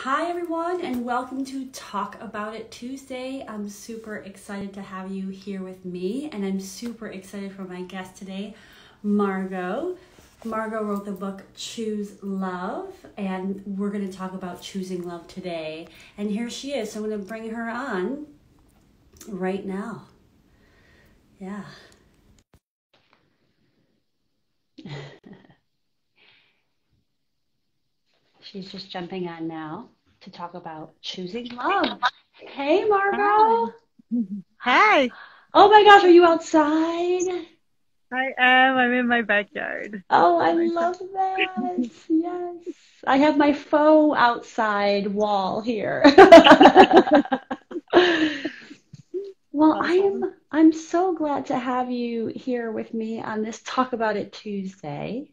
Hi everyone, and welcome to Talk About It Tuesday. I'm super excited to have you here with me, and I'm super excited for my guest today, Margot. Margot wrote the book Choose Love, and we're going to talk about choosing love today. And here she is, so I'm going to bring her on right now. Yeah. She's just jumping on now to talk about choosing love. Hey, Hi. Margot. Hi. Oh my gosh, are you outside? I am. I'm in my backyard. Oh, I Myself. love that. Yes. I have my faux outside wall here. Well, Awesome. I'm so glad to have you here with me on this Talk About It Tuesday.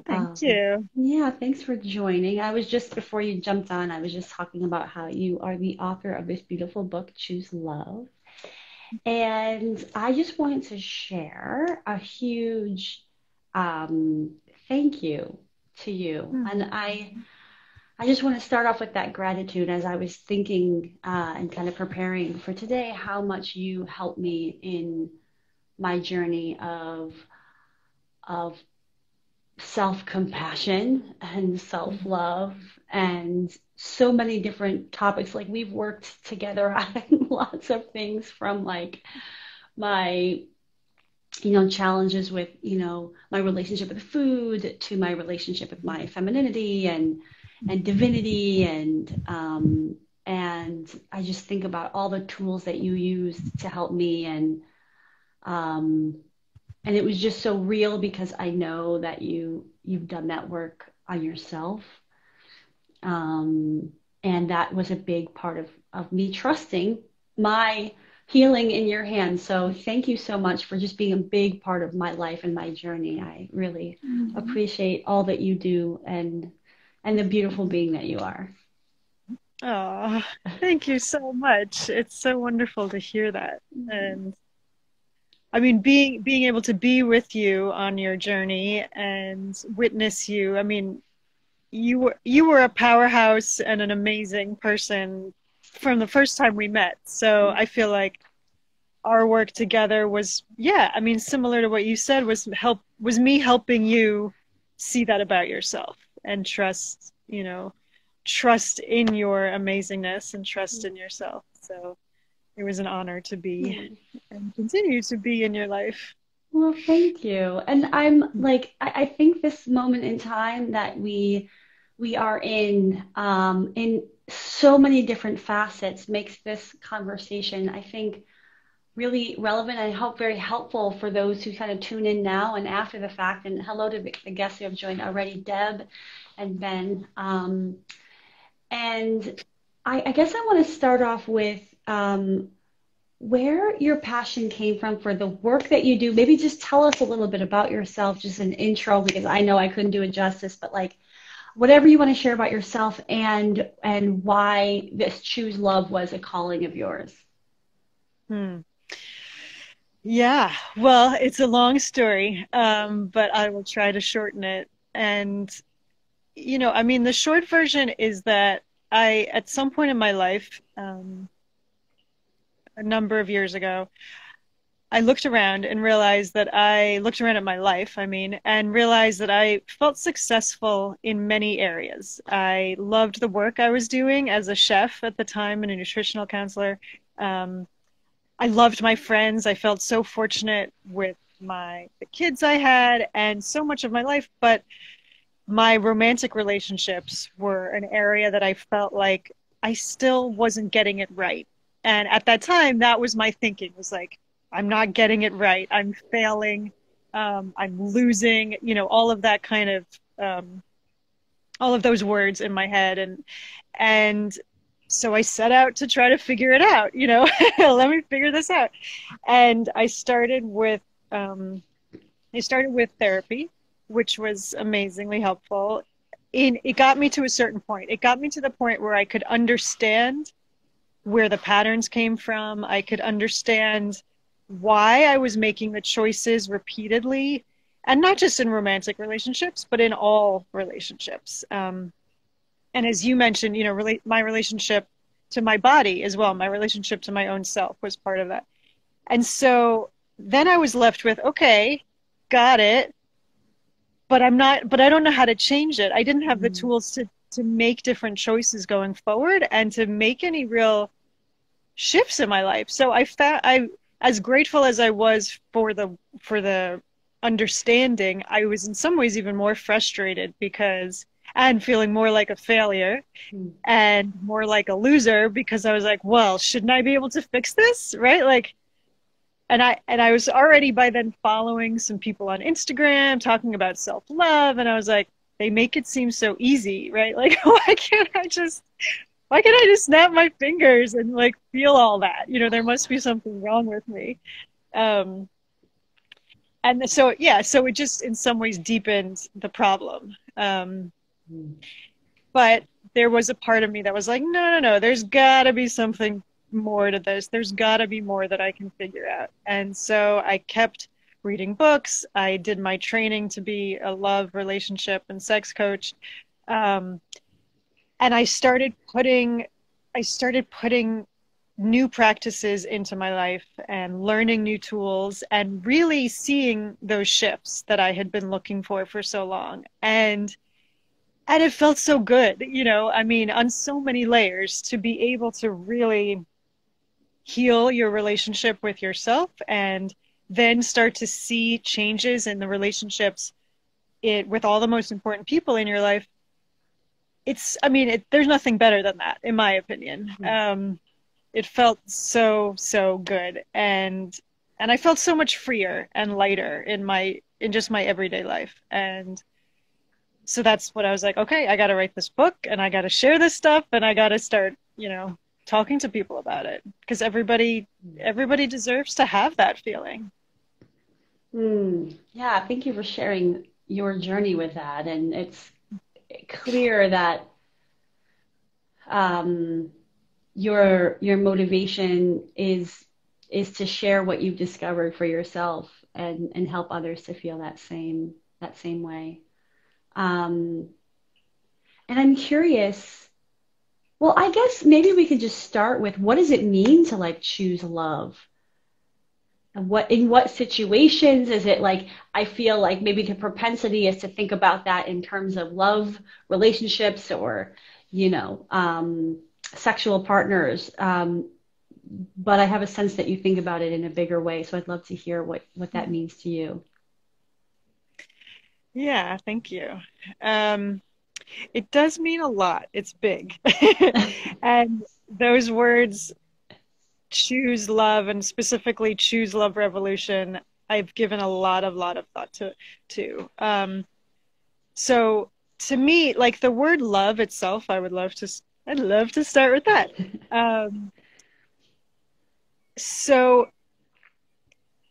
Thank you. Yeah, thanks for joining. I was just before you jumped on, I was just talking about how you are the author of this beautiful book, Choose Love. And I just wanted to share a huge um, thank you to you. And Hmm. I just want to start off with that gratitude as I was thinking and kind of preparing for today, how much you helped me in my journey of self-compassion and self-love and so many different topics. Like we've worked together on lots of things from like my challenges with, my relationship with food to my relationship with my femininity and divinity and I just think about all the tools that you used to help me um and it was just so real because I know that you've done that work on yourself. Um, and that was a big part of me trusting my healing in your hands. So thank you so much for just being a big part of my life and my journey. I really Mhm. appreciate all that you do and the beautiful being that you are. Oh, thank you so much. It's so wonderful to hear that. And I mean, being able to be with you on your journey and witness you. I mean, you were a powerhouse and an amazing person from the first time we met. So I feel like our work together was, yeah, I mean, similar to what you said, was me helping you see that about yourself and trust in your amazingness and trust in yourself. So it was an honor to be Mm. and continue to be in your life. Well, thank you. And I think this moment in time that we are in so many different facets makes this conversation, I think, really relevant and I hope very helpful for those who kind of tune in now and after the fact. And hello to the guests who have joined already, Deb and Ben. And I guess I want to start off with where your passion came from for the work that you do. Maybe just tell us a little bit about yourself, just an intro, because I know I couldn't do it justice, but like whatever you want to share about yourself and why this Choose Love was a calling of yours. Hmm. Yeah, well, it's a long story, but I will try to shorten it. And I mean, the short version is that at some point in my life, a number of years ago, I looked around and realized that I looked around at my life, I mean, and realized that I felt successful in many areas. I loved the work I was doing as a chef at the time and a nutritional counselor. Um, I loved my friends. I felt so fortunate with the kids I had and so much of my life, but my romantic relationships were an area that I felt like I still wasn't getting it right. And at that time, that was my thinking was like, I'm not getting it right. I'm failing. I'm losing, all of that kind of, all of those words in my head. And so I set out to try to figure it out, let me figure this out. And um, I started with therapy, which was amazingly helpful. It got me to a certain point. It got me to the point where I could understand where the patterns came from. I could understand why I was making the choices repeatedly, and not just in romantic relationships, but in all relationships. And as you mentioned, my relationship to my body as well, my relationship to my own self was part of that. And so then I was left with, okay, got it, but I don't know how to change it. I didn't have the Mm. tools to make different choices going forward and to make any real shifts in my life. So as grateful as I was for the understanding, I was in some ways even more frustrated because and feeling more like a failure Mm. and more like a loser because I was like, well, shouldn't I be able to fix this? Right? Like, and I was already by then following some people on Instagram talking about self-love, and I was like, they make it seem so easy, right? Like, why can't I just snap my fingers and like feel all that? There must be something wrong with me. Um, and so yeah, so it just in some ways deepened the problem. Mm. But there was a part of me that was like, no, no, no, there's got to be something more to this. There's got to be more that I can figure out. And so I kept reading books. I did my training to be a love, relationship, and sex coach. Um, and I started putting new practices into my life and learning new tools and really seeing those shifts that I had been looking for so long. And it felt so good, I mean, on so many layers to be able to really heal your relationship with yourself and then start to see changes in the relationships with all the most important people in your life. I mean, there's nothing better than that, in my opinion. Mm. It felt so, so good. And I felt so much freer and lighter in just my everyday life. And so that's what I was like, okay, I got to write this book and I got to share this stuff and I got to start, talking to people about it because everybody deserves to have that feeling. Mm. Yeah, thank you for sharing your journey with that. And it's clear that um, your motivation is to share what you've discovered for yourself and help others to feel that same way. Um, and I'm curious. Well, I guess maybe we could just start with what does it mean to like choose love? And in what situations is it like I feel like maybe the propensity is to think about that in terms of love relationships or, you know, sexual partners. But I have a sense that you think about it in a bigger way. So I'd love to hear what that means to you. Yeah, thank you. Um, it does mean a lot. It's big. And those words, choose love and specifically choose love revolution, I've given a lot of thought to. So to me, like the word love itself, I'd love to start with that. Um, so,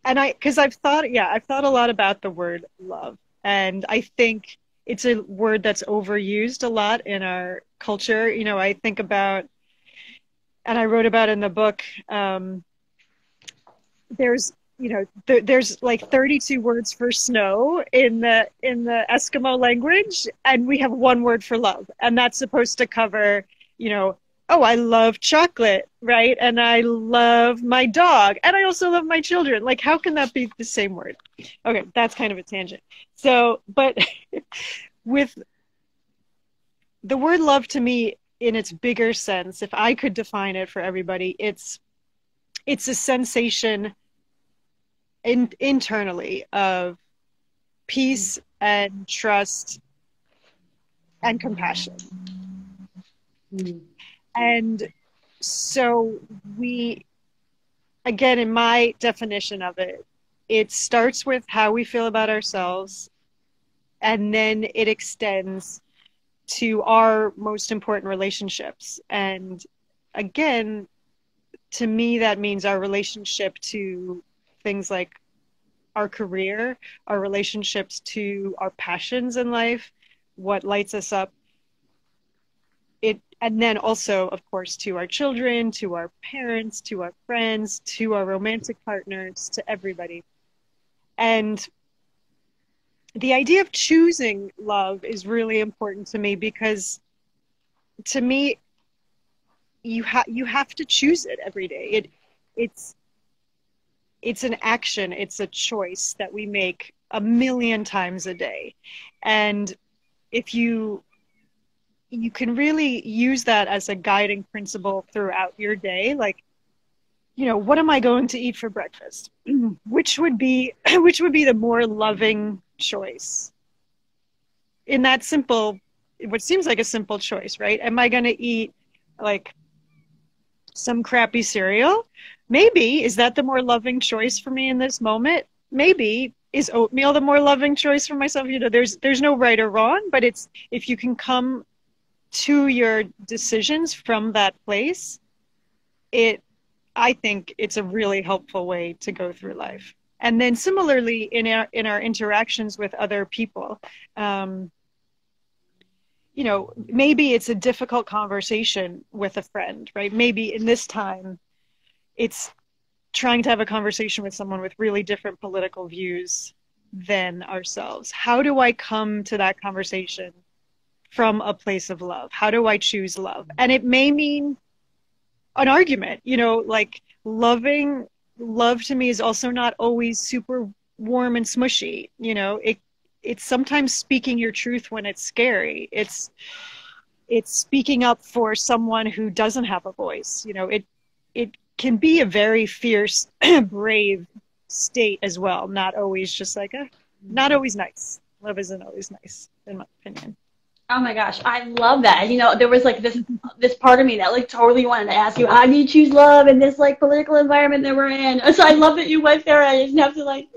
because I've thought a lot about the word love, and I think it's a word that's overused a lot in our culture. I think about, and I wrote about in the book, there's there's like 32 words for snow in the Eskimo language, and we have one word for love, and that's supposed to cover, you know, oh, I love chocolate, right? And I love my dog, and I also love my children. Like, how can that be the same word? Okay, that's kind of a tangent. So, but with the word love to me in its bigger sense, if I could define it for everybody, it's a sensation internally of peace and trust and compassion. Mm. And so again, in my definition of it, it starts with how we feel about ourselves, and then it extends to our most important relationships. And again, to me, that means our relationship to things like our career, our relationships to our passions in life, what lights us up. And then also, of course, to our children, to our parents, to our friends, to our romantic partners, to everybody. And the idea of choosing love is really important to me because to me, you have to choose it every day. It's it's an action, it's a choice that we make a million times a day. And if you can really use that as a guiding principle throughout your day, like, what am I going to eat for breakfast? Which would be which would be the more loving choice in that simple, what seems like a simple choice, right? Am I going to eat like some crappy cereal? Maybe. Is that the more loving choice for me in this moment? Maybe. Is oatmeal the more loving choice for myself? There's no right or wrong, but it's, if you can come to your decisions from that place, it I think it's a really helpful way to go through life. And then similarly in our interactions with other people, um, maybe it's a difficult conversation with a friend, right? Maybe in this time, it's trying to have a conversation with someone with really different political views than ourselves. How do I come to that conversation from a place of love? How do I choose love? And it may mean an argument, like love to me is also not always super warm and smushy. It's sometimes speaking your truth when it's scary. It's speaking up for someone who doesn't have a voice. It can be a very fierce, brave state as well. Not always just like not always nice. Love isn't always nice, in my opinion. Oh my gosh, I love that. There was like this part of me that like totally wanted to ask you, how do you choose love in this like political environment that we're in? So I love that you went there. I just have to like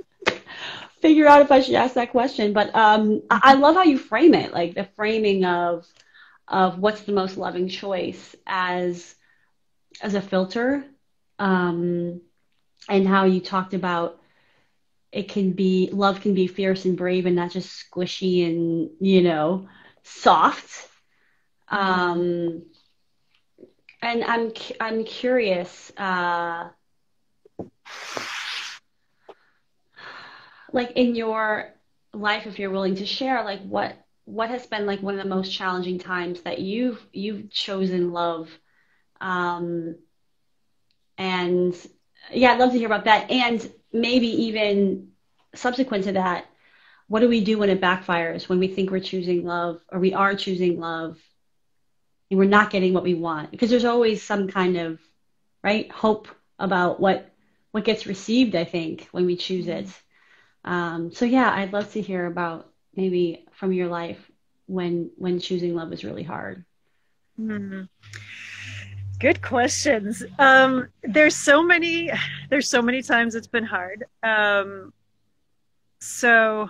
figure out if I should ask that question. But I love how you frame it, like the framing of what's the most loving choice as a filter, and how you talked about love can be fierce and brave and not just squishy and soft. And I'm curious, like in your life, if you're willing to share, like what has been like one of the most challenging times that you've chosen love, um, and yeah, I'd love to hear about that, and maybe even subsequent to that, what do we do when it backfires, when we think we're choosing love or we are choosing love and we're not getting what we want? Because there's always some kind of, right, hope about what gets received, I think, when we choose it. So yeah, I'd love to hear about maybe from your life when choosing love is really hard. Hmm. Good questions. There's so many times it's been hard. So,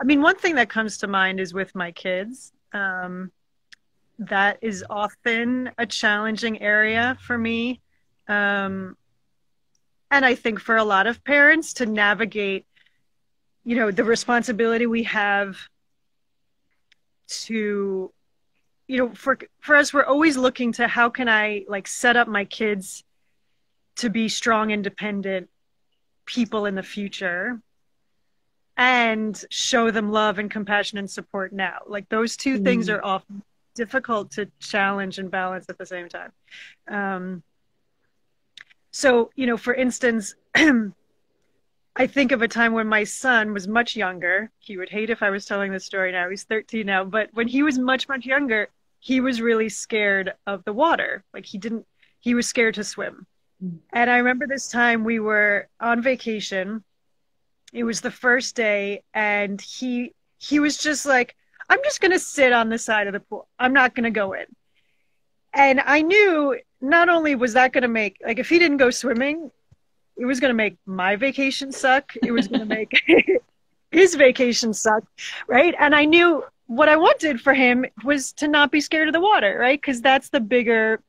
I mean, one thing that comes to mind is with my kids. That is often a challenging area for me. Um, and I think for a lot of parents to navigate, the responsibility we have to, for us, we're always looking to how can I like set up my kids to be strong, independent people in the future and show them love and compassion and support now. Like those two things Mm. are often difficult to challenge and balance at the same time. Um, so, for instance, I think of a time when my son was much younger. He would hate if I was telling this story now. He's 13 now. But when he was much, much younger, he was really scared of the water. Like he was scared to swim. And I remember this time we were on vacation. It was the first day, and he was just like, I'm just going to sit on the side of the pool. I'm not going to go in. And I knew not only was that going to make, like, if he didn't go swimming, it was going to make my vacation suck. It was going to make his vacation suck, right? And I knew what I wanted for him was to not be scared of the water, right? Because that's the bigger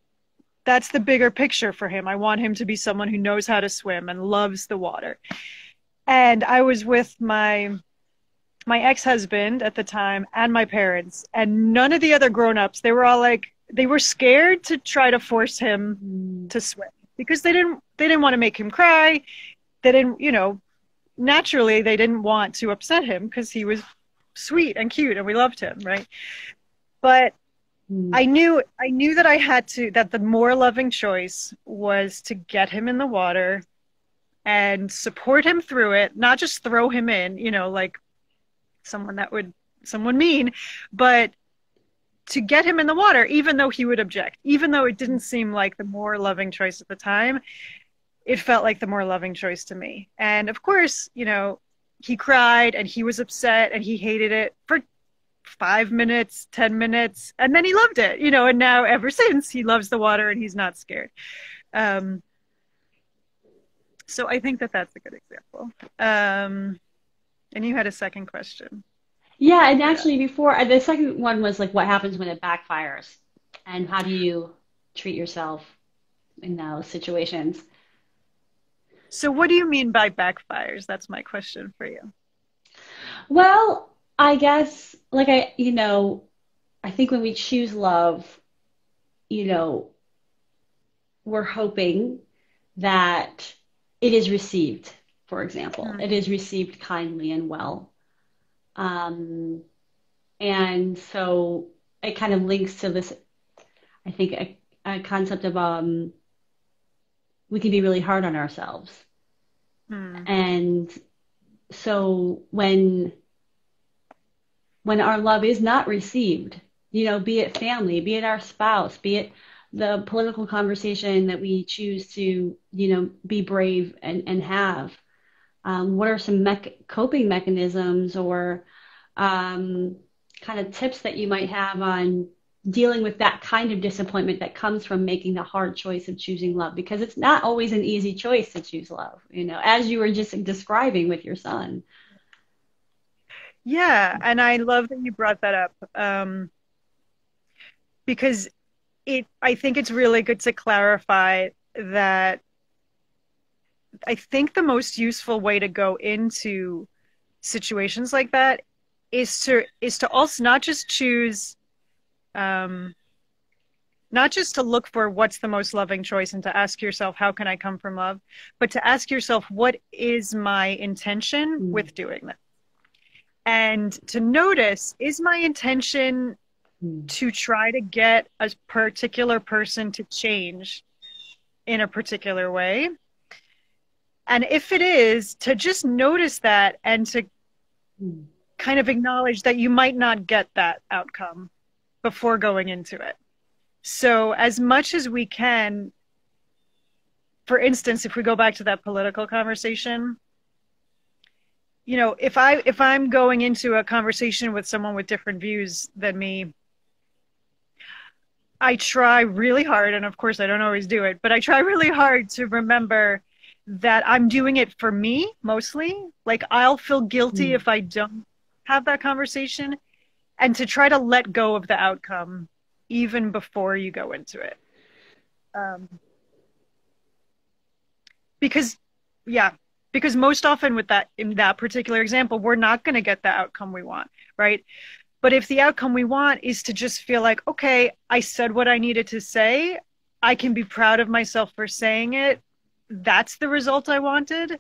picture for him. I want him to be someone who knows how to swim and loves the water. And I was with my ex-husband at the time and my parents, and none of the other grown-ups, they were all like, they were scared to try to force him to swim because they didn't want to make him cry. They didn't, naturally they didn't want to upset him because he was sweet and cute and we loved him, right? But Mm. I knew that that the more loving choice was to get him in the water and support him through it, not just throw him in, like someone that would someone mean, but to get him in the water, even though he would object, even though it didn't seem like the more loving choice at the time, it felt like the more loving choice to me. And of course, he cried and he was upset and he hated it for 5 minutes, 10 minutes, and then he loved it, and now ever since he loves the water and he's not scared. Um, so I think that that's a good example. And you had a second question. Yeah, I and forgot. actually before the second one was like what happens when it backfires and how do you treat yourself in those situations? So what do you mean by backfires? That's my question for you. Well, I guess like I think when we choose love, you know, we're hoping that it is received, for example. It Mm, is received kindly and well. Um, and so it kind of links to this, I think, a concept of we can be really hard on ourselves. mm, And so when our love is not received, be it family, be it our spouse, be it the political conversation that we choose to, be brave and have. What are some coping mechanisms or um, kind of tips that you might have on dealing with that kind of disappointment that comes from making the hard choice of choosing love? Because it's not always an easy choice to choose love, as you were just describing with your son. yeah, and I love that you brought that up, because I think it's really good to clarify that I think the most useful way to go into situations like that is to also not just choose, um, not just to look for what's the most loving choice and to ask yourself, how can I come from love? But to ask yourself, what is my intention Mm, with doing that? And to notice, is my intention mm, to try to get a particular person to change in a particular way? And if it is, to just notice that and to mm. kind of acknowledge that you might not get that outcome before going into it. So, as much as we can, for instance, if we go back to that political conversation, if I'm going into a conversation with someone with different views than me, I try really hard, and of course I don't always do it, but I try really hard to remember that I'm doing it for me mostly. Like I'll feel guilty Mm. if I don't have that conversation, and to try to let go of the outcome even before you go into it. Um, because, yeah, because most often with that, in that particular example, we're not going to get the outcome we want, right? But if the outcome we want is to just feel like, okay, I said what I needed to say, I can be proud of myself for saying it. That's the result I wanted.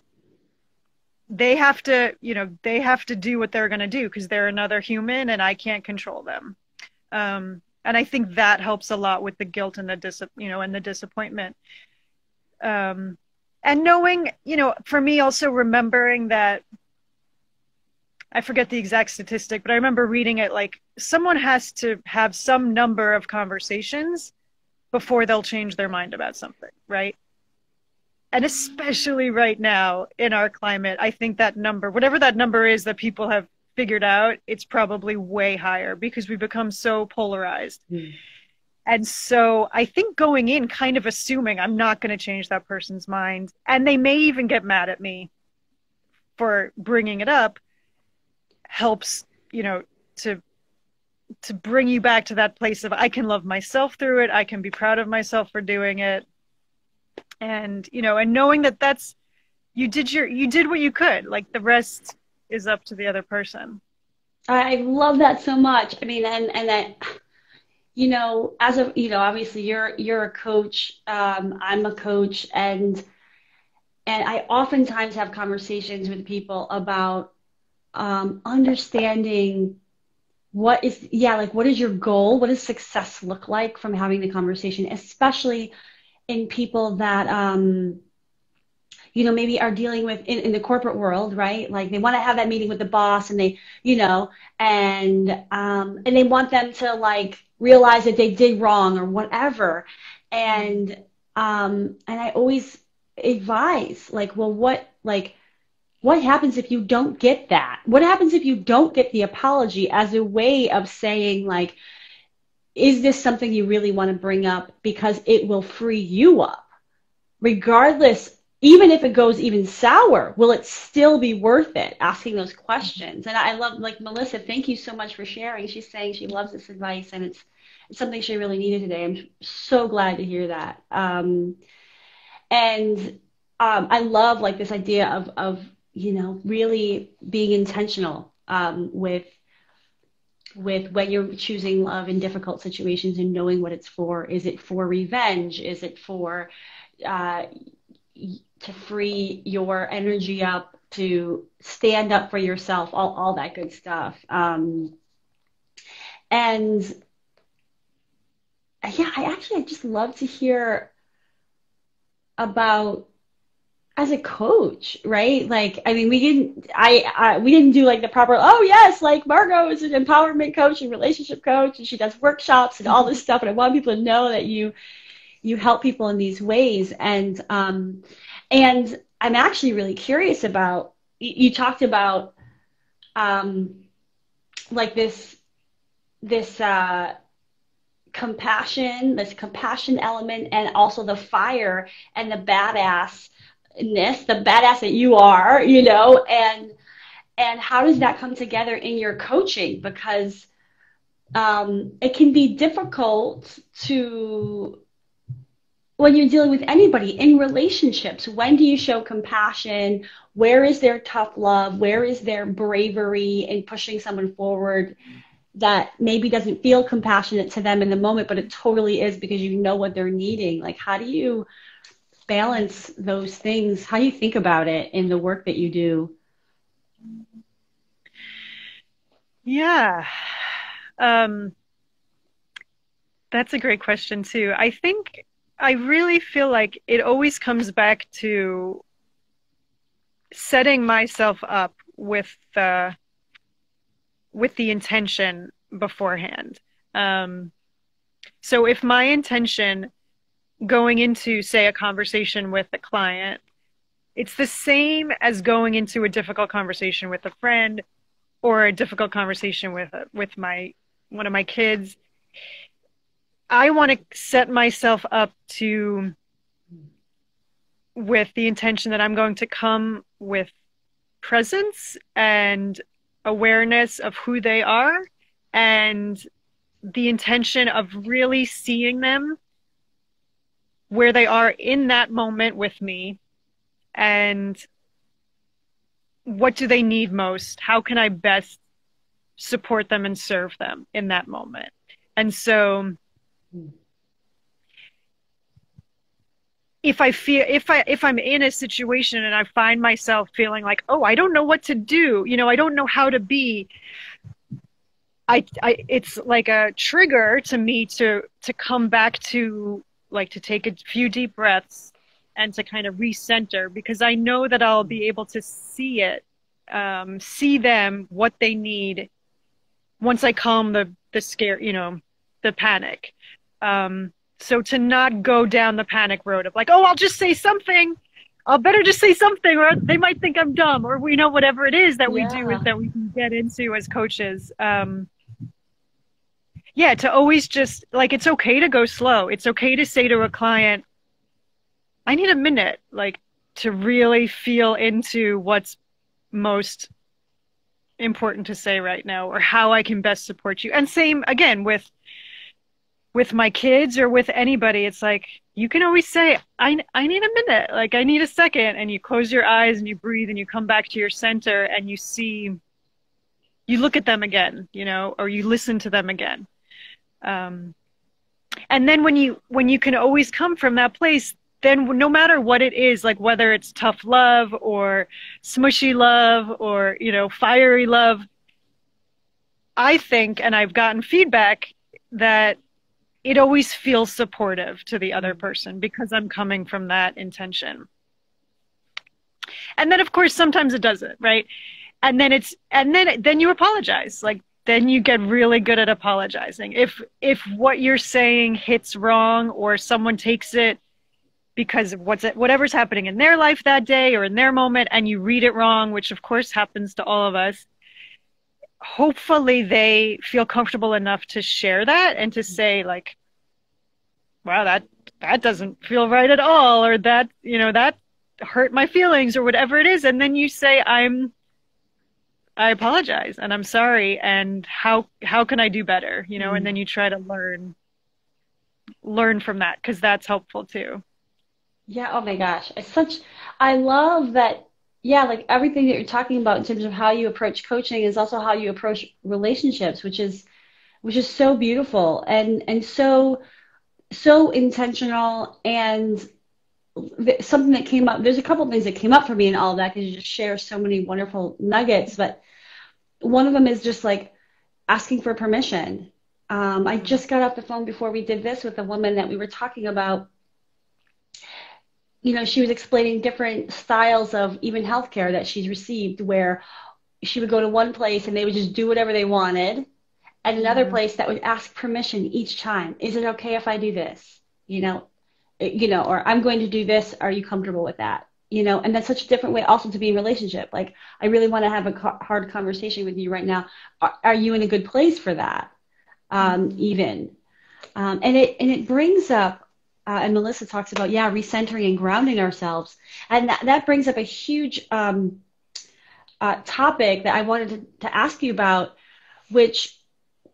They have to do what they're going to do because they're another human and I can't control them. And I think that helps a lot with the guilt and and the disappointment. Um, and knowing, for me also remembering that I forget the exact statistic, but I remember reading it like someone has to have some number of conversations before they'll change their mind about something, right? And especially right now in our climate, I think that number, whatever that number is that people have figured out, it's probably way higher because we become so polarized. Mm. And so I think going in, kind of assuming I'm not going to change that person's mind, and they may even get mad at me for bringing it up, helps, you know, to bring you back to that place of I can love myself through it. I can be proud of myself for doing it. And, and knowing that you did what you could. Like the rest is up to the other person. I love that so much. I mean, and that, as a, obviously you're a coach. I'm a coach, and I oftentimes have conversations with people about understanding what is, yeah, like what is your goal? What does success look like from having the conversation, especially in people that, maybe are dealing with in the corporate world, right? Like they want to have that meeting with the boss and they, and they want them to like realize that they did wrong or whatever. And I always advise like, well, what happens if you don't get that? What happens if you don't get the apology as a way of saying like, is this something you really want to bring up because it will free you up? Regardless, even if it goes even sour, will it still be worth it? Asking those questions. And I love, like Melissa, thank you so much for sharing. She's saying she loves this advice and it's something she really needed today. I'm so glad to hear that. And I love like this idea of really being intentional with when you're choosing love in difficult situations and knowing what it's for. Is it for revenge? Is it for uh, to free your energy up, to stand up for yourself, all that good stuff. And yeah, I just love to hear about as a coach, right? Like, I mean, we didn't do like the proper, oh yes, like Margot is an empowerment coach and relationship coach and she does workshops and all this stuff. And I want people to know that you help people in these ways. And I'm actually really curious about, you talked about like this this compassion element, and also the fire and the the badass that you are, and how does that come together in your coaching? Because it can be difficult to, when you're dealing with anybody in relationships, when do you show compassion? Where is their tough love? Where is their bravery in pushing someone forward that maybe doesn't feel compassionate to them in the moment, but it totally is because you know what they're needing? Like, how do you balance those things? How do you think about it in the work that you do? Yeah. That's a great question too. I really feel like it always comes back to setting myself up with the intention beforehand. So if my intention going into, say, a conversation with a client, it's the same as going into a difficult conversation with a friend or a difficult conversation with my one of my kids. I want to set myself up to with the intention that I'm going to come with presence and awareness of who they are, and the intention of really seeing them where they are in that moment with me, and what do they need most? How can I best support them and serve them in that moment? And so if I'm in a situation and I find myself feeling like, oh, I don't know what to do, I don't know how to be, it's like a trigger to me to come back to, like, to take a few deep breaths and to kind of recenter, because I know that I'll be able to see see them, what they need, once I calm the scare, the panic. So to not go down the panic road of like, oh, I'll just say something. I'll better just say something, or they might think I'm dumb, or whatever it is that we do is that we can get into as coaches. Yeah, to always just, like, it's okay to go slow. It's okay to say to a client, I need a minute, like, to really feel into what's most important to say right now, or how I can best support you. And same again with my kids or with anybody. It's like, you can always say, I need a minute, like, I need a second, and you close your eyes and you breathe and you come back to your center and you look at them again, or you listen to them again. And then when you can always come from that place, then no matter what it is, like whether it's tough love or smushy love or, fiery love, I think, and I've gotten feedback that it always feels supportive to the other person because I'm coming from that intention. And then of course sometimes it doesn't, right? And then you apologize. Like then you get really good at apologizing. If what you're saying hits wrong or someone takes it because of whatever's happening in their life that day or in their moment and you read it wrong, which of course happens to all of us, hopefully they feel comfortable enough to share that and to say like, wow, that doesn't feel right at all, or that, that hurt my feelings or whatever it is. And then you say, I apologize and I'm sorry. And how can I do better? And then you try to learn from that because that's helpful too. Yeah, oh my gosh. I love that. Yeah, like everything that you're talking about in terms of how you approach coaching is also how you approach relationships, which is so beautiful and so intentional. And something that came up, there's a couple of things that came up for me in all of that because you just share so many wonderful nuggets. But one of them is just like asking for permission. I just got off the phone before we did this with a woman that we were talking about. She was explaining different styles of even healthcare that she's received, where she would go to one place and they would just do whatever they wanted, and another place that would ask permission each time. Is it okay if I do this? Or I'm going to do this. Are you comfortable with that? And that's such a different way also to be in a relationship. Like, I really want to have a hard conversation with you right now. Are you in a good place for that? Even. And it brings up, and Melissa talks about, recentering and grounding ourselves. And that brings up a huge topic that I wanted to ask you about, which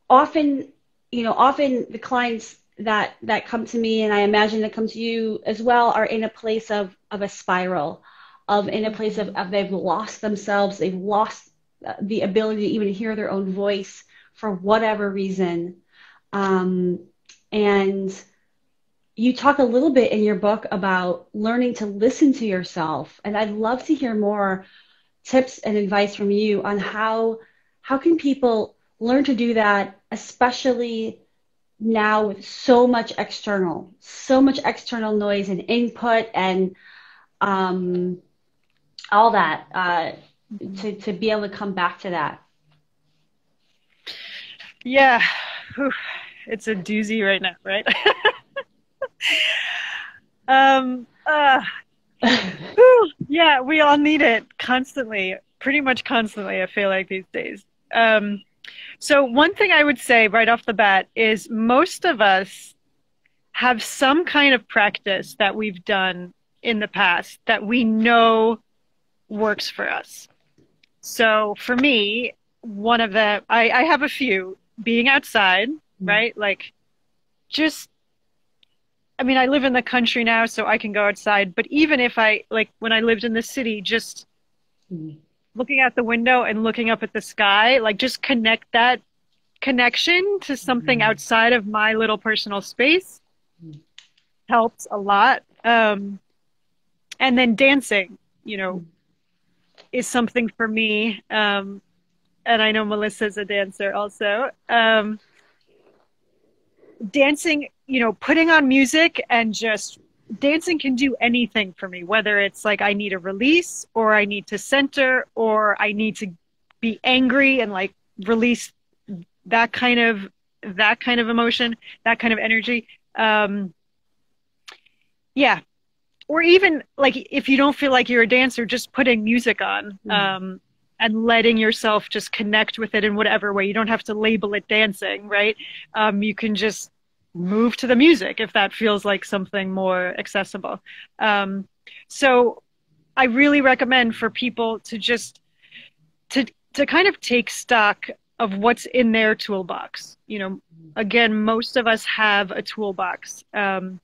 often the clients that come to me, and I imagine that come to you as well, are in a place of a spiral, in a place of they've lost themselves, they've lost the ability to even hear their own voice for whatever reason. And you talk a little bit in your book about learning to listen to yourself. And I'd love to hear more tips and advice from you on how can people learn to do that, especially now with so much external noise and input and all that, to be able to come back to that. Yeah. Whew. It's a doozy right now, right? Yeah, we all need it constantly, pretty much constantly, I feel like these days. So one thing I would say right off the bat is most of us have some kind of practice that we've done in the past that we know works for us. So for me, one of the, I have a few, being outside, right? Like I live in the country now, so I can go outside. But even if when I lived in the city, just looking out the window and looking up at the sky, like just connect that connection to something outside of my little personal space helps a lot. And then dancing, is something for me. And I know Melissa's a dancer also. Dancing, putting on music and just dancing can do anything for me, whether it's like I need a release or I need to center or I need to be angry and like release that kind of emotion, that kind of energy. Yeah. Or even like if you don't feel like you're a dancer, just putting music on and letting yourself just connect with it in whatever way. You don't have to label it dancing, right? You can just move to the music if that feels like something more accessible. So I really recommend for people to just to kind of take stock of what's in their toolbox. Again, most of us have a toolbox. And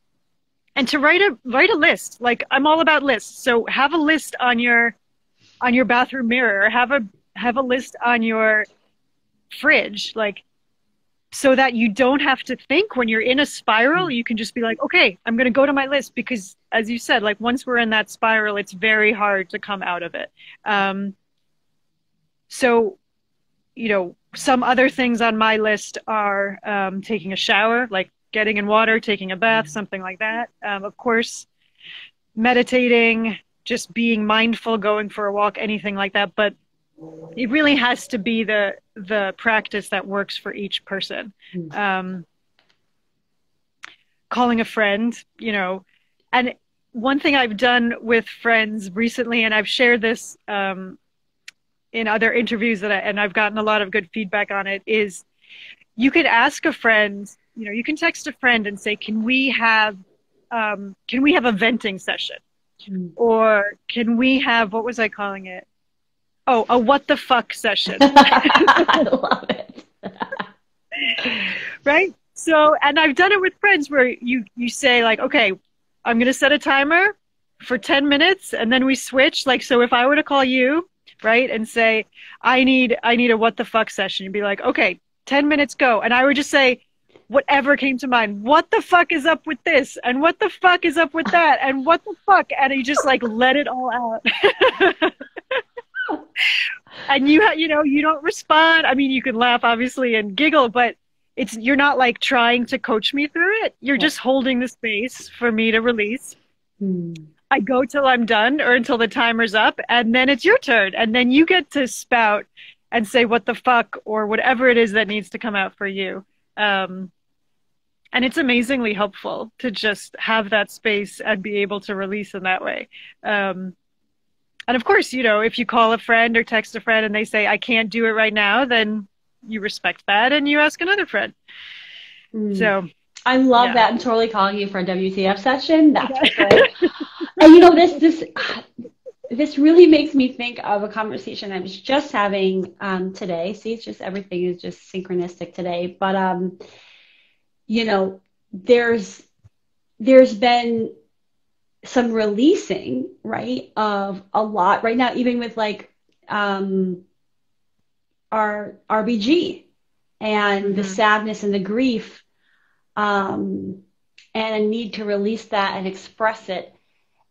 to write a list. Like, I'm all about lists. So have a list on your bathroom mirror, have a list on your fridge, like, so that you don't have to think when you're in a spiral. You can just be like, okay, I'm going to go to my list, because as you said, like once we're in that spiral, it's very hard to come out of it. So, some other things on my list are taking a shower, like getting in water, taking a bath, something like that. Of course, meditating, just being mindful, going for a walk, anything like that. But it really has to be the practice that works for each person. Calling a friend, you know, and one thing I've done with friends recently, and I've shared this in other interviews and I've gotten a lot of good feedback on it, is you could ask a friend, you know, you can text a friend and say, can we have a venting session? Or can we have, what was I calling it? Oh, a what the fuck session. I love it. Right? So, and I've done it with friends where you say like, okay, I'm going to set a timer for 10 minutes and then we switch. Like, so if I were to call you, right, and say, I need a what the fuck session, you'd be like, okay, 10 minutes, go. And I would just say whatever came to mind. What the fuck is up with this? And what the fuck is up with that? And what the fuck? And you just like let it all out. And you know, you don't respond. I mean, you can laugh obviously and giggle, but you're not like trying to coach me through it. You're just holding the space for me to release. I go till I'm done or until the timer's up, and then it's your turn. And then you get to spout and say what the fuck or whatever it is that needs to come out for you. And it's amazingly helpful to just have that space and be able to release in that way. And of course, you know, if you call a friend or text a friend and they say, I can't do it right now, then you respect that and you ask another friend. So I love that. I'm totally calling you for a WTF session. That's great. And you know, this really makes me think of a conversation I was just having today. See, it's just everything is just synchronistic today. But you know, there's been some releasing, right, of a lot right now, even with like our RBG and the sadness and the grief, and a need to release that and express it.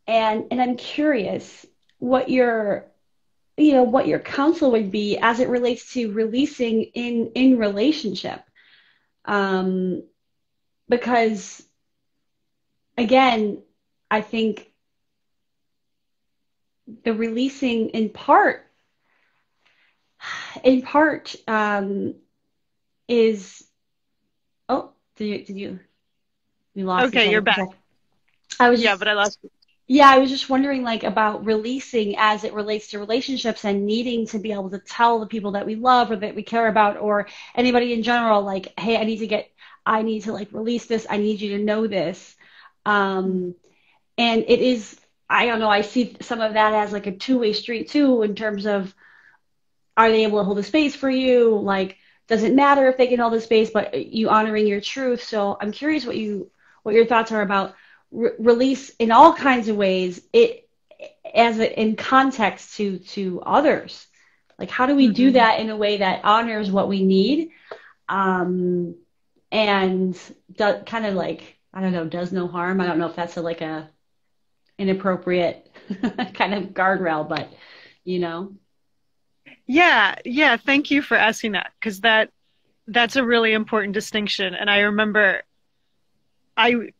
And I'm curious what your counsel would be as it relates to releasing in relationship. Because again, I think the releasing in part is, oh, did you lost okay, you're back. I was but I lost you. Yeah, I was just wondering like about releasing as it relates to relationships and needing to be able to tell the people that we love or that we care about or anybody in general, like, hey, I need to like release this. I need you to know this. And it is, I don't know, I see some of that as like a two-way street too, in terms of, are they able to hold the space for you? Like, does it matter if they can hold the space, but you honoring your truth? So I'm curious what your thoughts are about release in all kinds of ways, in context to others. Like, how do we do that in a way that honors what we need, and kind of like, I don't know, does no harm? I don't know if that's a inappropriate kind of guardrail, but you know. Yeah. Thank you for asking that, because that's a really important distinction. And I remember I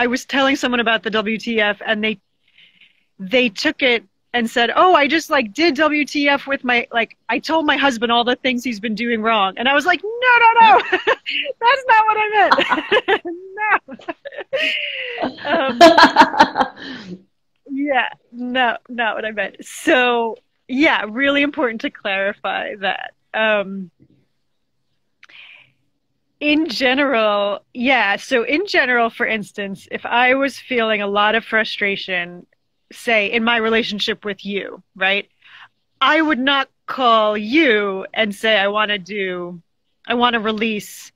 was telling someone about the WTF, and they took it and said, "Oh, I just like did WTF with I told my husband all the things he's been doing wrong." And I was like, "No, that's not what I meant." No. Yeah, no, not what I meant. So, yeah, really important to clarify that. In general, so in general, for instance, if I was feeling a lot of frustration, say in my relationship with you, right, I would not call you and say, I want to release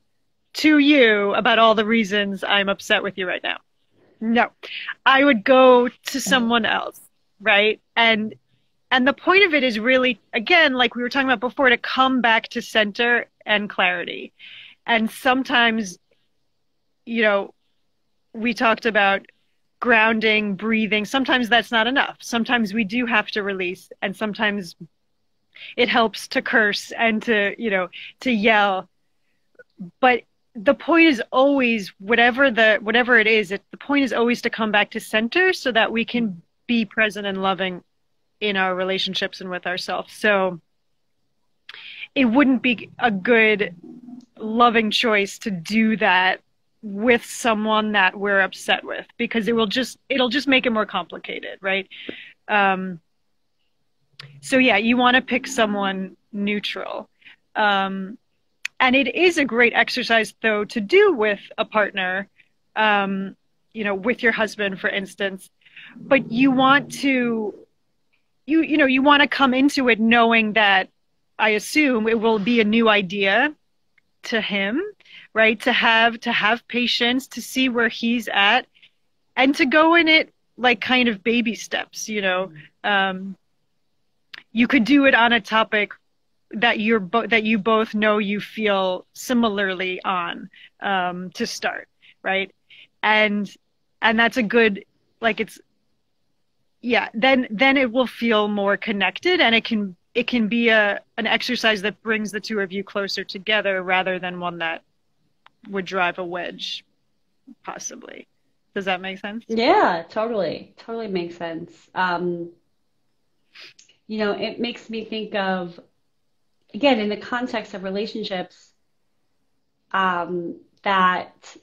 to you about all the reasons I'm upset with you right now. No, I would go to someone else, right? And the point of it is really, again, like we were talking about before, to come back to center and clarity. And sometimes, you know, we talked about grounding, breathing. Sometimes that's not enough. Sometimes we do have to release, and sometimes It helps to curse and to, to yell. But the point is always, whatever it is, the point is always to come back to center so that we can be present and loving in our relationships and with ourselves. So it wouldn't be a good loving choice to do that with someone that we're upset with, because it'll just make it more complicated, right? So yeah, you want to pick someone neutral. And it is a great exercise, though, to do with a partner, with your husband, for instance. But you want to, you want to come into it knowing that, I assume, it will be a new idea to him, right? To have patience, to see where he's at, and to go in it like kind of baby steps. You could do it on a topic that you both know you feel similarly on, to start, right? And that's a good, like, it's, yeah, then it will feel more connected, and it can be an exercise that brings the two of you closer together rather than one that would drive a wedge, possibly. Does that make sense? Yeah, totally. Totally makes sense. It makes me think of, again, in the context of relationships, that,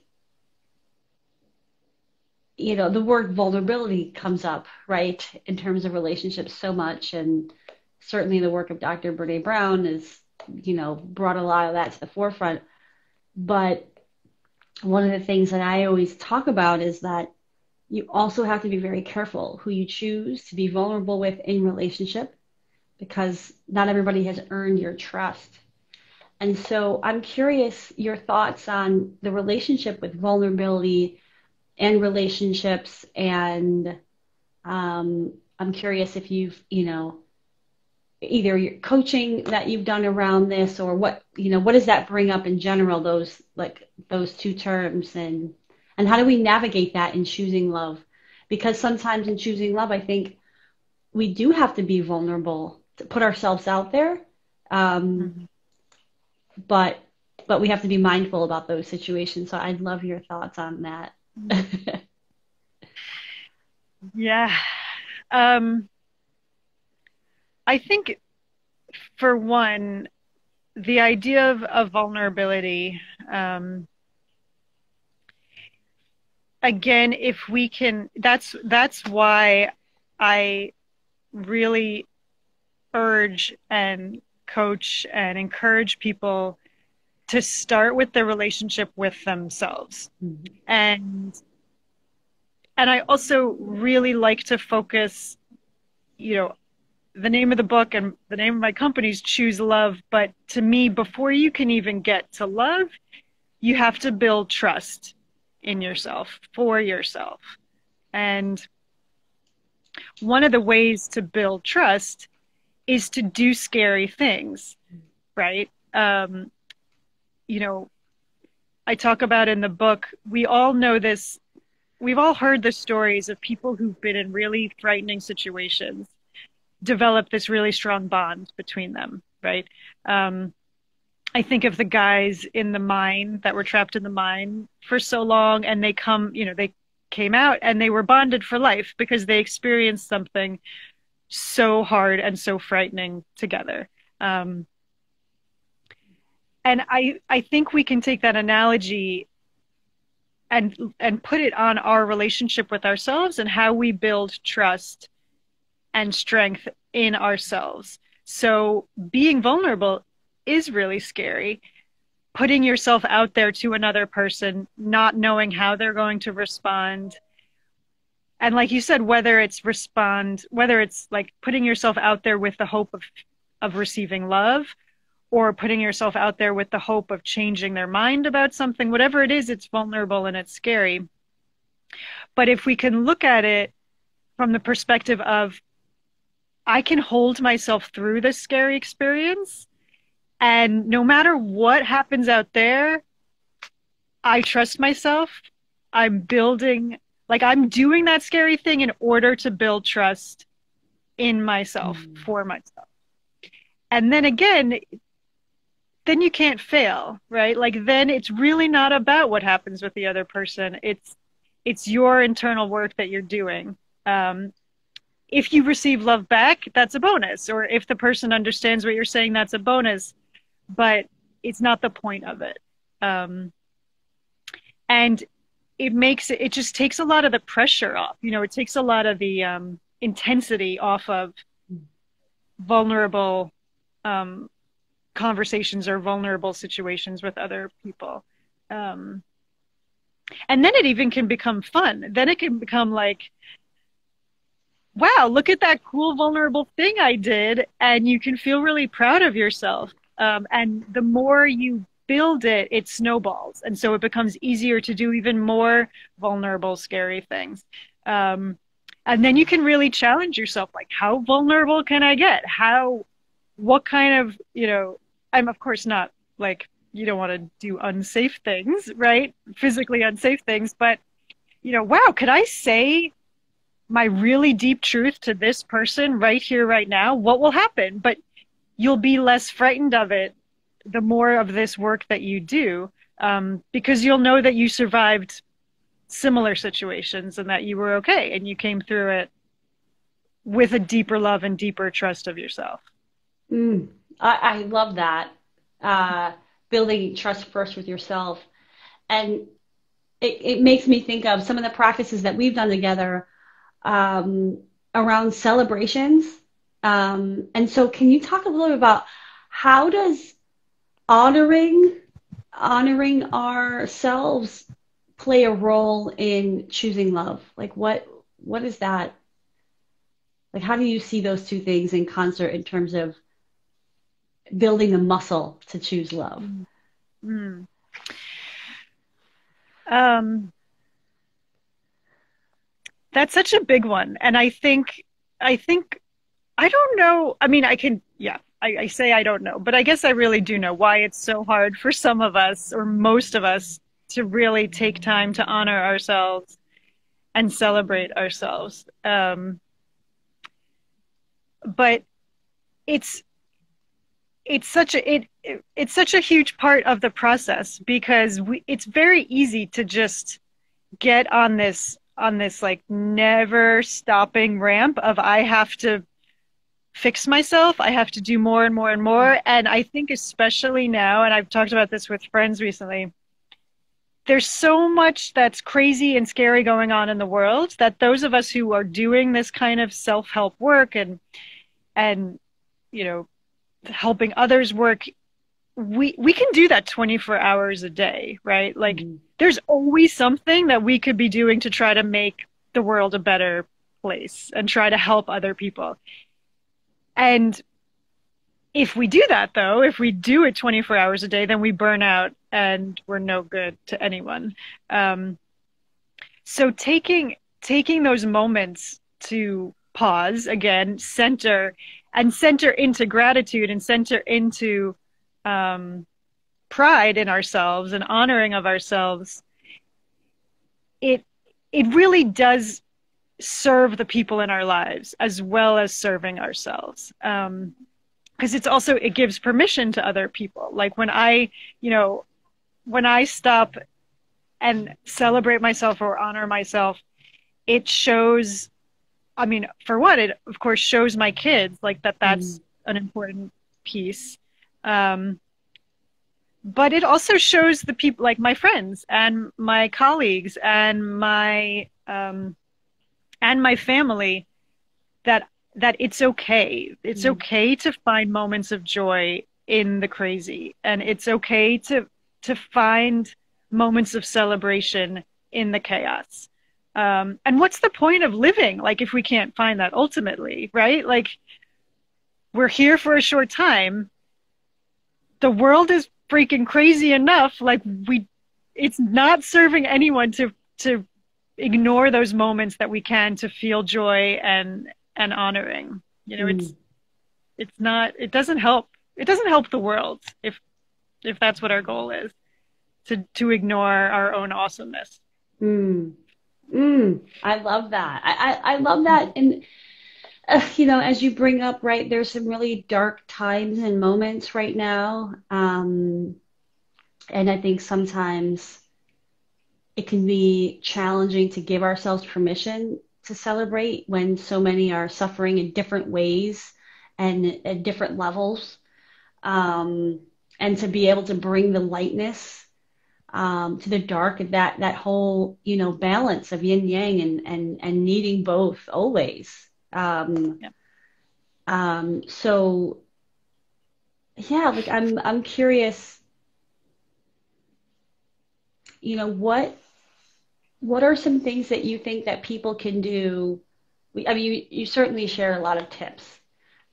the word vulnerability comes up, right, in terms of relationships so much. And certainly the work of Dr. Brene Brown has, brought a lot of that to the forefront. But one of the things that I always talk about is that you also have to be very careful who you choose to be vulnerable with in relationship, because not everybody has earned your trust. And so I'm curious your thoughts on the relationship with vulnerability and relationships. And I'm curious if you've, either your coaching that you've done around this, or what does that bring up in general, those two terms, and how do we navigate that in choosing love? Because sometimes in choosing love, I think we do have to be vulnerable to put ourselves out there. But we have to be mindful about those situations. So I'd love your thoughts on that. Yeah. I think, for one, the idea of vulnerability, again, if we can, that's why I really urge and coach and encourage people to start with their relationship with themselves. Mm-hmm. And I also really like to focus, the name of the book and the name of my company is Choose Love. But to me, before you can even get to love, you have to build trust in yourself, for yourself. And one of the ways to build trust is to do scary things, right? I talk about in the book, we all know this. We've all heard the stories of people who've been in really frightening situations develop this really strong bond between them, right? I think of the guys in the mine that were trapped in the mine for so long, and they came out and they were bonded for life because they experienced something so hard and so frightening together. And I think we can take that analogy and put it on our relationship with ourselves and how we build trust and strength in ourselves. So being vulnerable is really scary. Putting yourself out there to another person, not knowing how they're going to respond. And like you said, whether it's like putting yourself out there with the hope of receiving love, or putting yourself out there with the hope of changing their mind about something, whatever it is, it's vulnerable and it's scary. But if we can look at it from the perspective of, I can hold myself through this scary experience, and no matter what happens out there, I trust myself. I'm doing that scary thing in order to build trust in myself, for myself. And then again, then you can't fail, right? Like then it's really not about what happens with the other person. It's your internal work that you're doing. Um, if you receive love back, that's a bonus. Or if the person understands what you're saying, that's a bonus. But it's not the point of it. Um, and it just takes a lot of the pressure off. It takes a lot of the intensity off of vulnerable um, conversations or vulnerable situations with other people. Um, and then it even can become fun. Then it can become like, wow, look at that cool, vulnerable thing I did. And you can feel really proud of yourself. And the more you build it, it snowballs. And so it becomes easier to do even more vulnerable, scary things. And then you can really challenge yourself, like, how vulnerable can I get? What kind of, I'm of course not like, you don't want to do unsafe things, right? Physically unsafe things, but, wow, could I say my really deep truth to this person right here, right now? What will happen? But you'll be less frightened of it the more of this work that you do, because you'll know that you survived similar situations and that you were okay and you came through it with a deeper love and deeper trust of yourself. Mm, I love that. Uh, Building trust first with yourself. And it makes me think of some of the practices that we've done together around celebrations. And so can you talk a little bit about how does honoring honoring ourselves play a role in choosing love? Like what is that? Like how do you see those two things in concert in terms of building the muscle to choose love? Mm. Um, that's such a big one. And I think, I don't know. I mean, yeah, I say I don't know, but I guess I really do know why it's so hard for some of us or most of us to really take time to honor ourselves and celebrate ourselves. But it's, it's such a huge part of the process because it's very easy to just get on this like never stopping ramp of I have to fix myself. I have to do more and more and more. And I think especially now, and I've talked about this with friends recently, there's so much that's crazy and scary going on in the world that those of us who are doing this kind of self-help work and you know helping others work, we can do that 24 hours a day, right? Like Mm-hmm. there's always something that we could be doing to try to make the world a better place and try to help other people. And if we do that though, if we do it 24 hours a day, then we burn out and we're no good to anyone. Um, so taking those moments to pause again, center into gratitude and center into um, pride in ourselves and honoring of ourselves, it it really does serve the people in our lives as well as serving ourselves. Because it gives permission to other people. Like you know, when I stop and celebrate myself or honor myself, it shows, I mean, for one, it of course shows my kids like that's an important piece. Um, but it also shows the people like my friends and my colleagues and my family that it's okay. It's Mm-hmm. okay to find moments of joy in the crazy, and it's okay to find moments of celebration in the chaos. And what's the point of living like if we can't find that ultimately, right? Like we're here for a short time. The world is freaking crazy enough. Like it's not serving anyone to ignore those moments that we can to feel joy and honoring. It's not, it doesn't help the world if that's what our goal is, to ignore our own awesomeness. Mm. Mm. I love that. I love that. And as you bring up, right, there's some really dark times and moments right now. And I think sometimes it can be challenging to give ourselves permission to celebrate when so many are suffering in different ways and at different levels. Um, and to be able to bring the lightness to the dark, that whole balance of yin yang and needing both always. Yeah. So yeah, like I'm curious, what are some things that you think that people can do? I mean, you certainly share a lot of tips,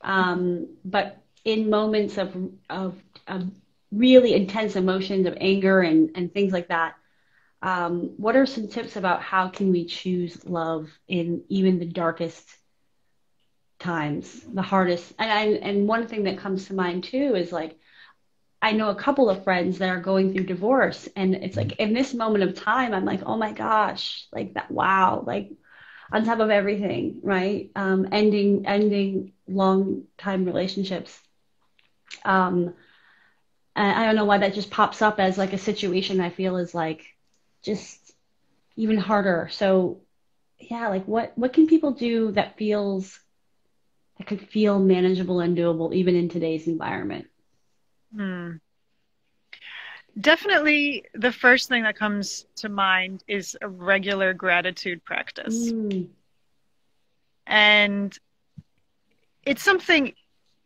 but in moments of really intense emotions of anger and things like that, what are some tips about how can we choose love in even the darkest times, the hardest? And one thing that comes to mind too is like I know a couple of friends that are going through divorce, and it's like in this moment of time, I'm like, oh my gosh, like that, wow, like on top of everything, right? Ending long time relationships. Um, and I don't know why that just pops up as like a situation I feel is like just even harder. So yeah, like what can people do that could feel manageable and doable even in today's environment? Hmm. Definitely, the first thing that comes to mind is a regular gratitude practice. Mm, And it's something,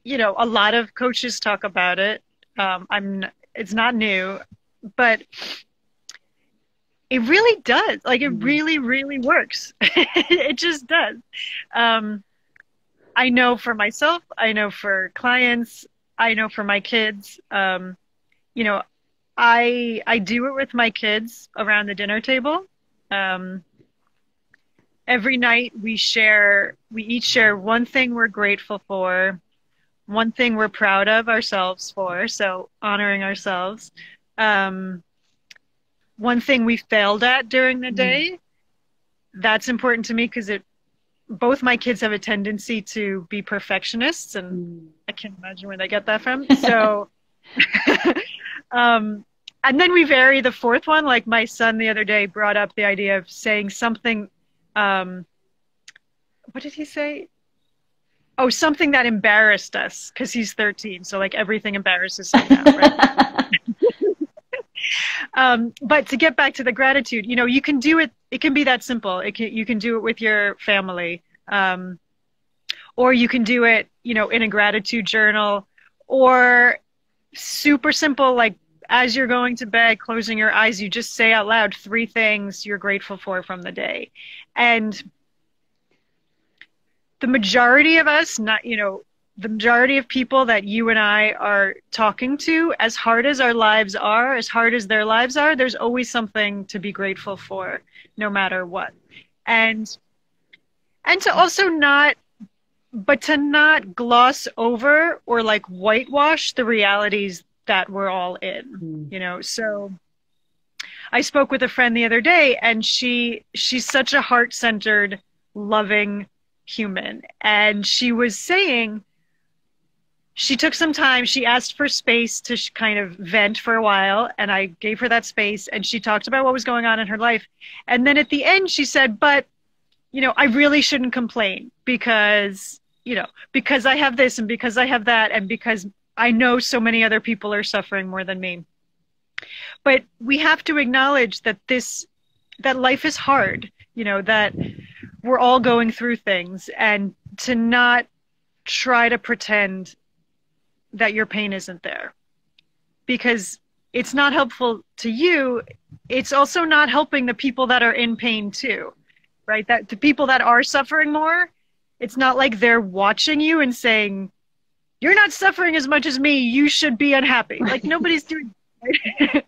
a lot of coaches talk about it. It's not new, but it really does. Like it mm, really, really works. It just does. Um, I know for myself, I know for clients, I know for my kids. You know, I do it with my kids around the dinner table. Um, every night we each share one thing we're grateful for, one thing we're proud of ourselves for, so honoring ourselves. Um, one thing we failed at during the mm, day. That's important to me because it both my kids have a tendency to be perfectionists, and mm. I can't imagine where they get that from. So, um, and then we vary the fourth one. Like my son the other day brought up the idea of saying something. Um, what did he say? Oh, something that embarrassed us because he's 13. So like everything embarrasses him now, right? But to get back to the gratitude, you can do it. It can be that simple. You can do it with your family. Or you can do it, in a gratitude journal, or super simple, like as you're going to bed, closing your eyes, you just say out loud three things you're grateful for from the day. And the majority of us, not, the majority of people that you and I are talking to, as hard as our lives are, as hard as their lives are, there's always something to be grateful for, no matter what. And and to also not but to not gloss over or like whitewash the realities that we're all in, Mm. So I spoke with a friend the other day, and she's such a heart-centered, loving human, and she was saying she took some time, she asked for space to kind of vent for a while, and I gave her that space, and she talked about what was going on in her life, and then at the end she said, but I really shouldn't complain because I have this and because I have that and because I know so many other people are suffering more than me. But we have to acknowledge that life is hard, that we're all going through things, and to not try to pretend that your pain isn't there, because it's not helpful to you. It's also not helping the people that are in pain too, right? That the people that are suffering more, it's not like they're watching you and saying, you're not suffering as much as me, you should be unhappy. Like Right. nobody's doing that.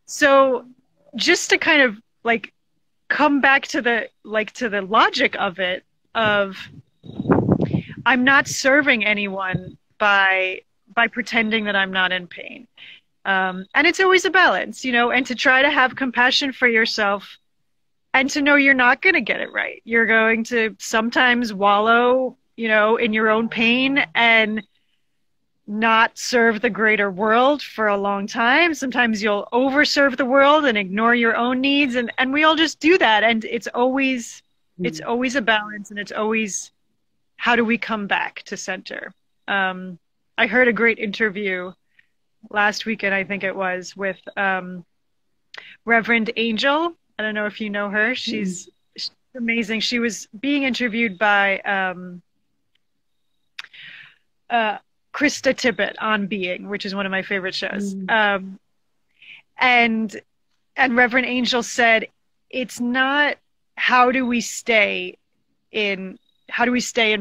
So just to kind of like come back to the logic of it, of I'm not serving anyone by pretending that I'm not in pain. And it's always a balance, and to try to have compassion for yourself and to know you're not going to get it right. You're going to sometimes wallow, in your own pain and not serve the greater world for a long time. Sometimes you'll overserve the world and ignore your own needs, and we all just do that. And it's always a balance, and it's always, how do we come back to center? I heard a great interview last weekend, I think it was, with Reverend Angel. I don't know if you know her. She's amazing. She was being interviewed by Krista Tippett on Being, which is one of my favorite shows. And Reverend Angel said, it's not how do we stay in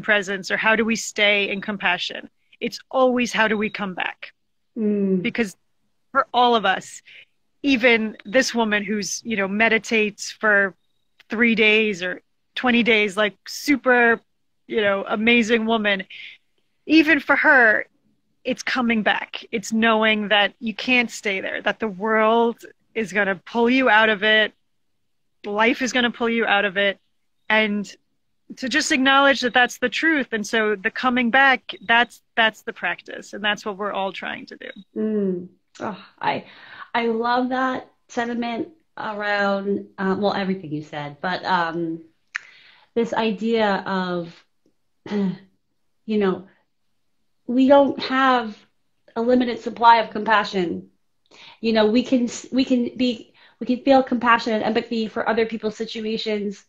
presence, or how do we stay in compassion? It's always how do we come back? Because for all of us, even this woman who's, meditates for 3 days or 20 days, like super, amazing woman, even for her, it's coming back. It's knowing that you can't stay there, that the world is going to pull you out of it. Life is going to pull you out of it. And to just acknowledge that that's the truth. And so the coming back, that's the practice. And that's what we're all trying to do. Oh, I love that sentiment around, well, everything you said, but this idea of, we don't have a limited supply of compassion. We can feel compassion and empathy for other people's situations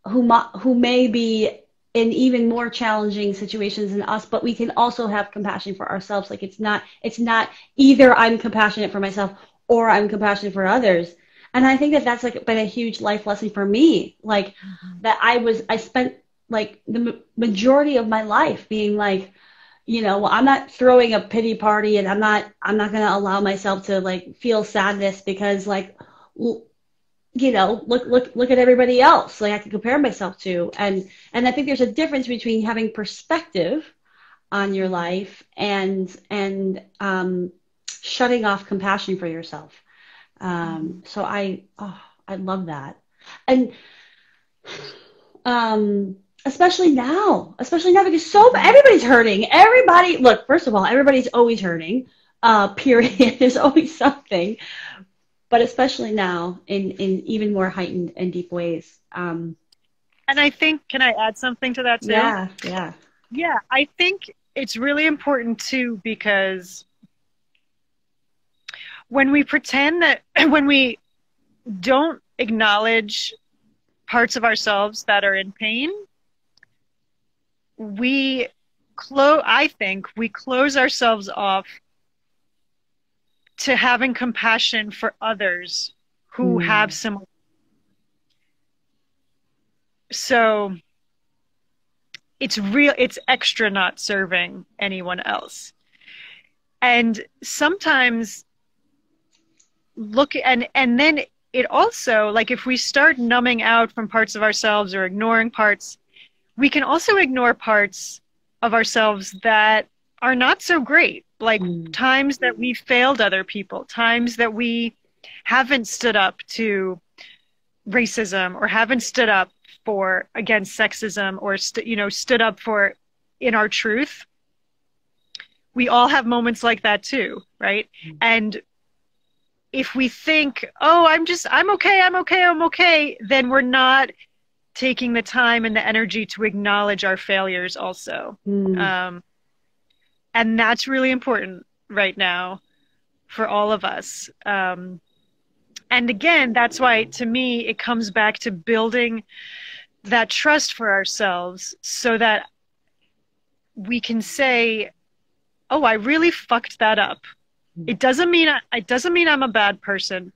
who may be in even more challenging situations than us, but we can also have compassion for ourselves. Like it's not either I'm compassionate for myself or I'm compassionate for others. And I think that that's like been a huge life lesson for me. Like that I spent like the majority of my life being like, well, I'm not throwing a pity party, and I'm not going to allow myself to like feel sadness because like, look at everybody else. Like I can compare myself to, and I think there's a difference between having perspective on your life and shutting off compassion for yourself. So I love that. And, especially now because everybody's hurting. Look, first of all, everybody's always hurting, period. There's always something, but especially now in even more heightened and deep ways. And I think, can I add something to that too? Yeah. I think it's really important too, because when we pretend that when we don't acknowledge parts of ourselves that are in pain, I think we close ourselves off to having compassion for others who have similar. So it's extra not serving anyone else. And sometimes and then it also, like if we start numbing out from parts of ourselves or ignoring parts, we can also ignore parts of ourselves that are not so great, like times that we failed other people, times that we haven't stood up to racism or haven't stood up against sexism or stood up for in our truth. We all have moments like that too, right? And if we think, oh, I'm okay, then we're not taking the time and the energy to acknowledge our failures also. And that's really important right now for all of us. And again, that's why, to me, it comes back to building that trust for ourselves so that we can say, oh, I really fucked that up. It doesn't mean I'm a bad person.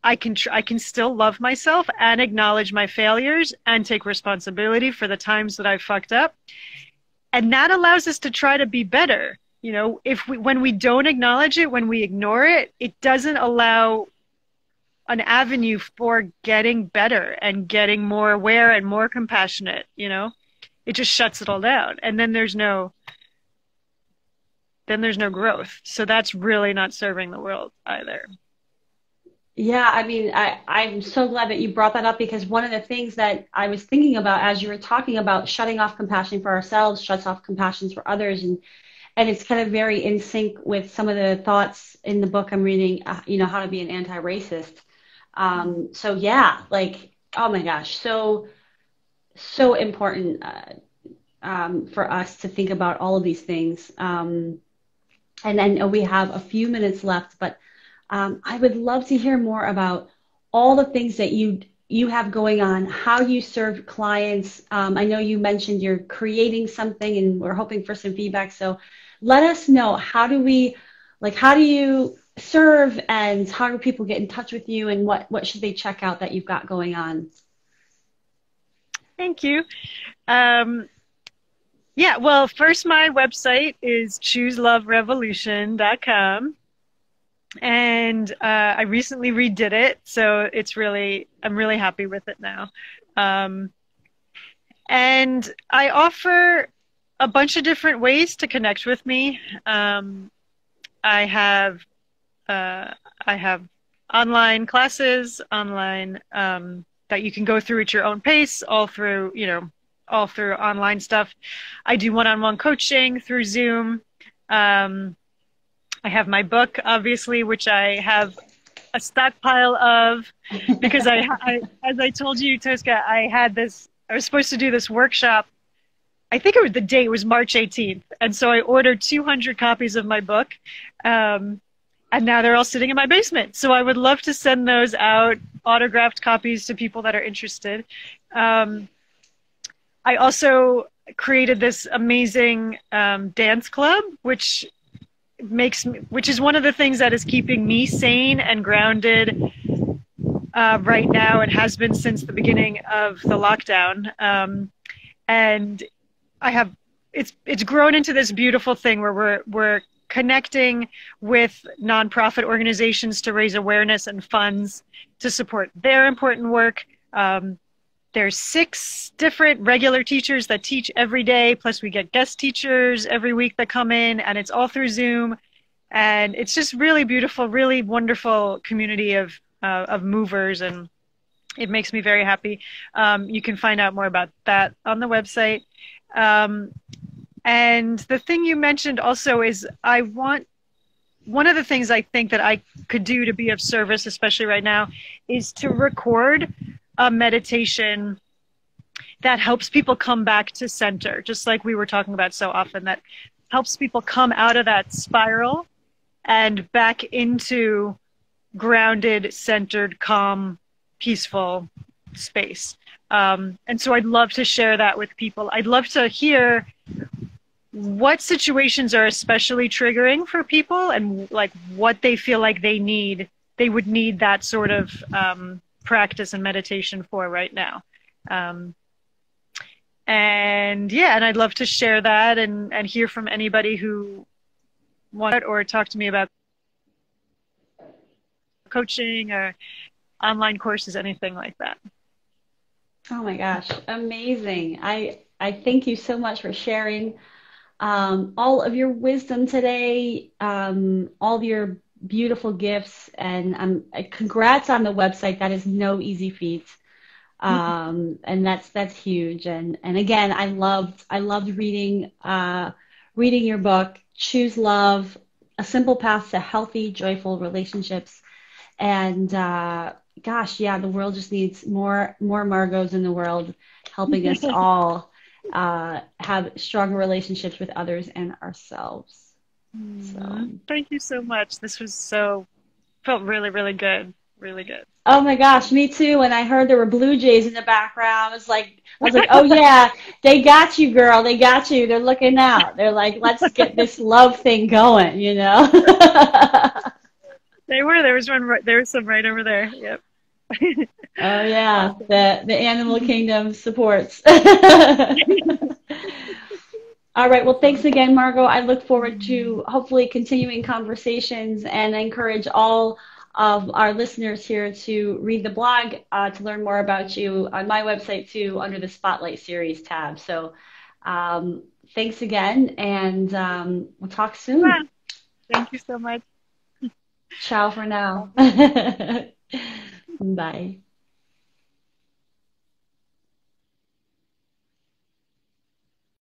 I can still love myself and acknowledge my failures and take responsibility for the times that I fucked up. And that allows us to try to be better. When we don't acknowledge it, when we ignore it, it doesn't allow an avenue for getting better and getting more aware and more compassionate. It just shuts it all down. And then there's no growth. So that's really not serving the world either. Yeah, I mean, I'm so glad that you brought that up because one of the things that I was thinking about as you were talking about shutting off compassion for ourselves, shuts off compassion for others, and it's kind of very in sync with some of the thoughts in the book I'm reading, How to Be an Anti-Racist. So yeah, like, oh my gosh, so important for us to think about all of these things. And then we have a few minutes left, but I would love to hear more about all the things that you have going on, how you serve clients. I know you mentioned you're creating something, and we're hoping for some feedback. So let us know, how do you serve, and how do people get in touch with you, and what should they check out that you've got going on? Thank you. Um, yeah, well, first, my website is chooseloverevolution.com. And I recently redid it, so I'm really happy with it now. Um, and I offer a bunch of different ways to connect with me. I have I have online classes, online that you can go through at your own pace, all through online stuff. I do one-on-one coaching through Zoom. Um, I have my book, obviously, which I have a stockpile of because as I told you, Tosca, I was supposed to do this workshop. I think the date was March 18th. And so I ordered 200 copies of my book. Um, and now they're all sitting in my basement. So I would love to send those out, autographed copies to people that are interested. Um, I also created this amazing dance club, which is one of the things that is keeping me sane and grounded right now, and has been since the beginning of the lockdown. And I have it's grown into this beautiful thing where we're connecting with nonprofit organizations to raise awareness and funds to support their important work. There's 6 different regular teachers that teach every day, plus we get guest teachers every week that come in, and it's all through Zoom. And it's just really beautiful, really wonderful community of movers, and it makes me very happy. You can find out more about that on the website. Um, and the thing you mentioned also is one of the things I think that I could do to be of service, especially right now, is to record a meditation that helps people come back to center, just like we were talking about so often, that helps people come out of that spiral and back into grounded, centered, calm, peaceful space. And so I'd love to share that with people. I'd love to hear what situations are especially triggering for people, and like what they feel like they would need that sort of practice and meditation for right now. And yeah, and I'd love to share that and hear from anybody who wants it, or talk to me about coaching or online courses, anything like that. Oh my gosh, amazing. I thank you so much for sharing all of your wisdom today, all of your beautiful gifts, and congrats on the website. That is no easy feat. And that's huge. And again, I loved reading your book, Choose Love: A Simple Path to Healthy, Joyful Relationships. And gosh, yeah, the world just needs more Margos in the world, helping us all have stronger relationships with others and ourselves. So, Thank you so much. Felt really, really good. Really good. oh my gosh, me too. When I heard there were Blue Jays in the background, I was like, oh yeah, they got you, girl. They got you. They're looking out. They're like, let's get this love thing going, you know? There was some right over there. Yep. Oh yeah, Awesome. the animal kingdom supports. All right. Well, thanks again, Margot. I look forward to hopefully continuing conversations, and I encourage all of our listeners here to read the blog to learn more about you on my website too, under the Spotlight Series tab. So um, thanks again, and we'll talk Yeah. soon. Thank you so much. Ciao for now. Bye.